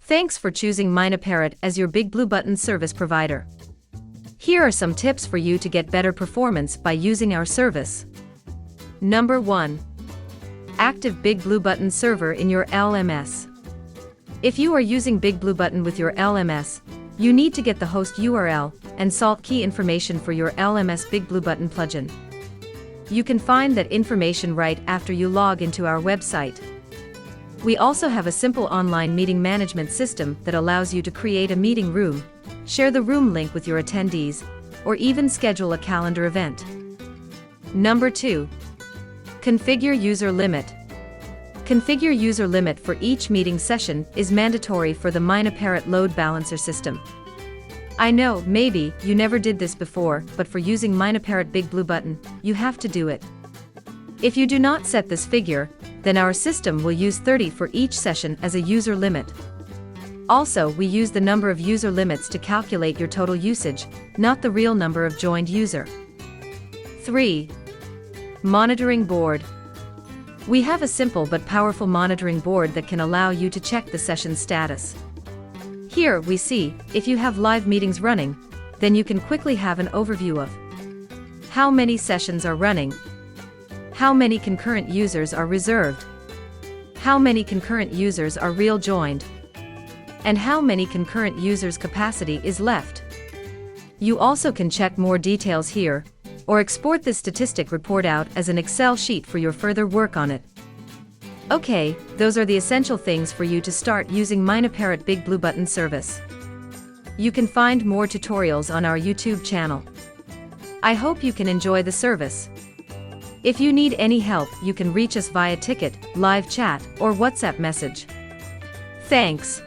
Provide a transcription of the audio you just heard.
Thanks for choosing MynaParrot as your Big Blue Button service provider. Here are some tips for you to get better performance by using our service. Number 1. Active Big Blue Button server in your LMS. If you are using Big Blue Button with your LMS, you need to get the host URL and salt key information for your LMS Big Blue Button plugin. You can find that information right after you log into our website. We also have a simple online meeting management system that allows you to create a meeting room, share the room link with your attendees, or even schedule a calendar event. Number 2. Configure user limit. Configure user limit for each meeting session is mandatory for the MynaParrot load balancer system. I know, maybe, you never did this before, but for using MynaParrot Big Blue Button, you have to do it. If you do not set this figure, then our system will use 30 for each session as a user limit. Also, we use the number of user limits to calculate your total usage, not the real number of joined user. 3. Monitoring board. We have a simple but powerful monitoring board that can allow you to check the session status. Here we see, if you have live meetings running, then you can quickly have an overview of how many sessions are running, how many concurrent users are reserved, how many concurrent users are real joined, and how many concurrent users' capacity is left. You also can check more details here, or export this statistic report out as an Excel sheet for your further work on it. Okay, those are the essential things for you to start using MynaParrot Big Blue Button service. You can find more tutorials on our YouTube channel. I hope you can enjoy the service. If you need any help, you can reach us via ticket, live chat, or WhatsApp message. Thanks.